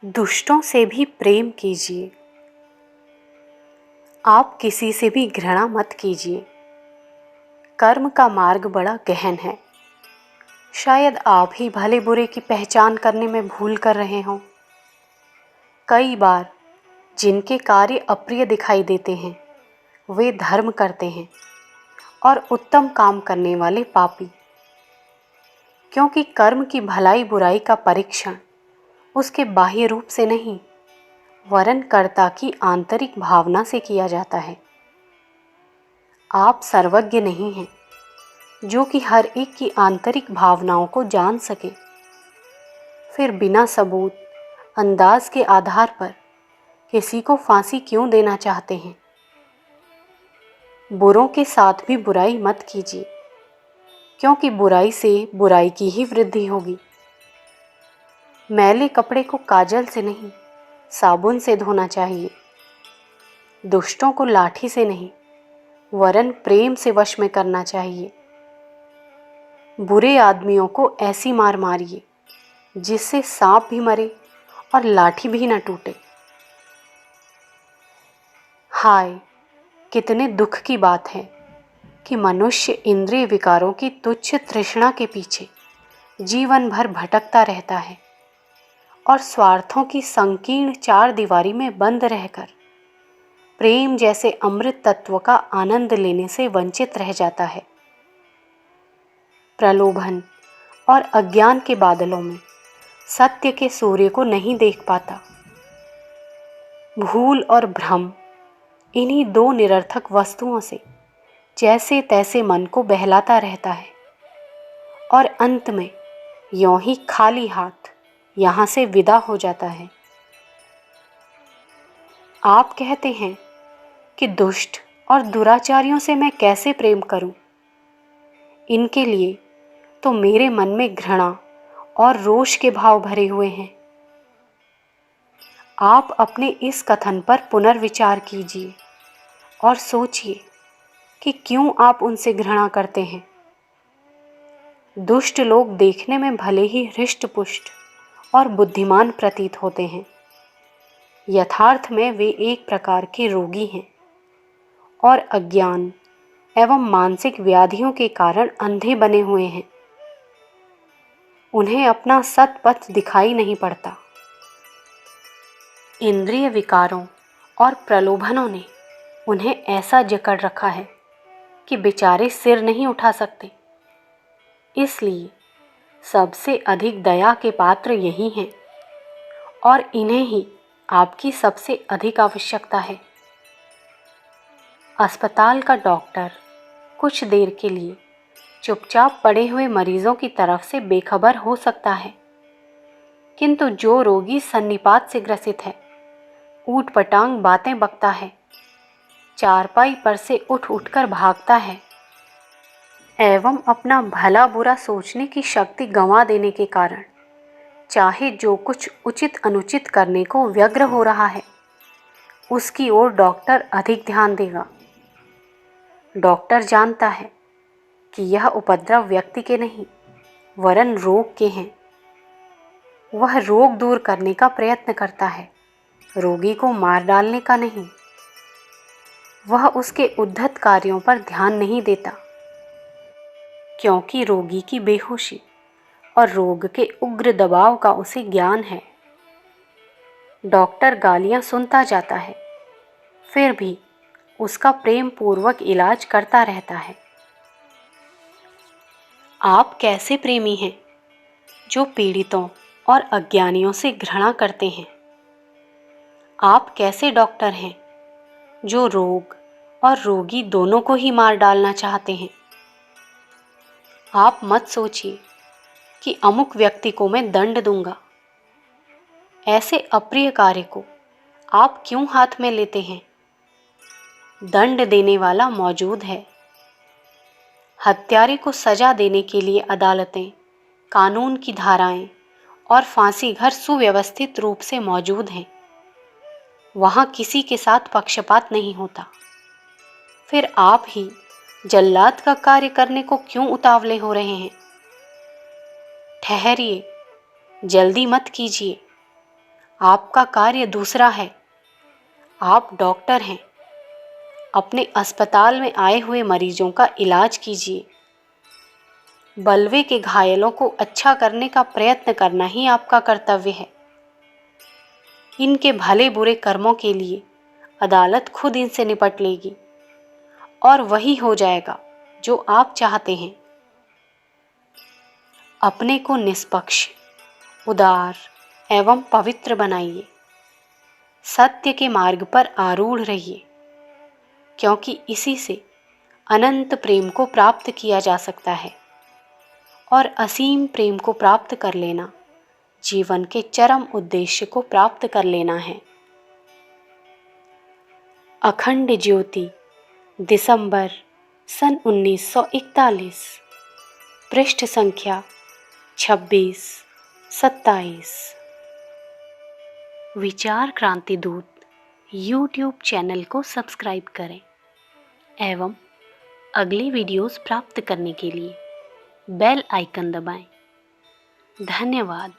दुष्टों से भी प्रेम कीजिए। आप किसी से भी घृणा मत कीजिए। कर्म का मार्ग बड़ा गहन है। शायद आप ही भले बुरे की पहचान करने में भूल कर रहे हों। कई बार जिनके कार्य अप्रिय दिखाई देते हैं वे धर्म करते हैं और उत्तम काम करने वाले पापी। क्योंकि कर्म की भलाई बुराई का परीक्षण उसके बाह्य रूप से नहीं वरन कर्ता की आंतरिक भावना से किया जाता है। आप सर्वज्ञ नहीं हैं जो कि हर एक की आंतरिक भावनाओं को जान सके। फिर बिना सबूत अंदाज के आधार पर किसी को फांसी क्यों देना चाहते हैं? बुरों के साथ भी बुराई मत कीजिए, क्योंकि बुराई से बुराई की ही वृद्धि होगी। मैले कपड़े को काजल से नहीं साबुन से धोना चाहिए। दुष्टों को लाठी से नहीं वरन प्रेम से वश में करना चाहिए। बुरे आदमियों को ऐसी मार मारिए जिससे सांप भी मरे और लाठी भी न टूटे। हाय, कितने दुख की बात है कि मनुष्य इंद्रिय विकारों की तुच्छ तृष्णा के पीछे जीवन भर भटकता रहता है और स्वार्थों की संकीर्ण चार दीवारी में बंद रहकर प्रेम जैसे अमृत तत्व का आनंद लेने से वंचित रह जाता है। प्रलोभन और अज्ञान के बादलों में सत्य के सूर्य को नहीं देख पाता। भूल और भ्रम इन्हीं दो निरर्थक वस्तुओं से जैसे तैसे मन को बहलाता रहता है और अंत में यों ही खाली हाथ यहाँ से विदा हो जाता है। आप कहते हैं कि दुष्ट और दुराचारियों से मैं कैसे प्रेम करूं? इनके लिए तो मेरे मन में घृणा और रोष के भाव भरे हुए हैं। आप अपने इस कथन पर पुनर्विचार कीजिए और सोचिए कि क्यों आप उनसे घृणा करते हैं। दुष्ट लोग देखने में भले ही हृष्ट-पुष्ट और बुद्धिमान प्रतीत होते हैं, यथार्थ में वे एक प्रकार के रोगी हैं और अज्ञान एवं मानसिक व्याधियों के कारण अंधे बने हुए हैं। उन्हें अपना सत्पथ दिखाई नहीं पड़ता। इंद्रिय विकारों और प्रलोभनों ने उन्हें ऐसा जकड़ रखा है कि बेचारे सिर नहीं उठा सकते। इसलिए सबसे अधिक दया के पात्र यही हैं और इन्हें ही आपकी सबसे अधिक आवश्यकता है। अस्पताल का डॉक्टर कुछ देर के लिए चुपचाप पड़े हुए मरीजों की तरफ से बेखबर हो सकता है, किंतु जो रोगी सन्निपात से ग्रसित है ऊट-पटांग बातें बकता है, चारपाई पर से उठ उठकर भागता है एवं अपना भला बुरा सोचने की शक्ति गंवा देने के कारण चाहे जो कुछ उचित अनुचित करने को व्यग्र हो रहा है उसकी ओर डॉक्टर अधिक ध्यान देगा। डॉक्टर जानता है कि यह उपद्रव व्यक्ति के नहीं वरन रोग के हैं। वह रोग दूर करने का प्रयत्न करता है, रोगी को मार डालने का नहीं। वह उसके उद्धत कार्यों पर ध्यान नहीं देता, क्योंकि रोगी की बेहोशी और रोग के उग्र दबाव का उसे ज्ञान है। डॉक्टर गालियां सुनता जाता है, फिर भी उसका प्रेम पूर्वक इलाज करता रहता है। आप कैसे प्रेमी हैं जो पीड़ितों और अज्ञानियों से घृणा करते हैं? आप कैसे डॉक्टर हैं जो रोग और रोगी दोनों को ही मार डालना चाहते हैं? आप मत सोचिए कि अमुक व्यक्ति को मैं दंड दूंगा। ऐसे अप्रिय कार्य को आप क्यों हाथ में लेते हैं? दंड देने वाला मौजूद है। हत्यारे को सजा देने के लिए अदालतें, कानून की धाराएं और फांसी घर सुव्यवस्थित रूप से मौजूद हैं। वहां किसी के साथ पक्षपात नहीं होता। फिर आप ही जल्लाद का कार्य करने को क्यों उतावले हो रहे हैं? ठहरिए, जल्दी मत कीजिए। आपका कार्य दूसरा है। आप डॉक्टर हैं। अपने अस्पताल में आए हुए मरीजों का इलाज कीजिए। बलवे के घायलों को अच्छा करने का प्रयत्न करना ही आपका कर्तव्य है। इनके भले बुरे कर्मों के लिए अदालत खुद इनसे निपट लेगी और वही हो जाएगा जो आप चाहते हैं। अपने को निष्पक्ष, उदार एवं पवित्र बनाइए। सत्य के मार्ग पर आरूढ़ रहिए, क्योंकि इसी से अनंत प्रेम को प्राप्त किया जा सकता है और असीम प्रेम को प्राप्त कर लेना जीवन के चरम उद्देश्य को प्राप्त कर लेना है। अखंड ज्योति, दिसंबर सन 1941, पृष्ठ संख्या 26-27। विचार क्रांति दूत यूट्यूब चैनल को सब्सक्राइब करें एवं अगली वीडियोस प्राप्त करने के लिए बेल आइकन दबाएं। धन्यवाद।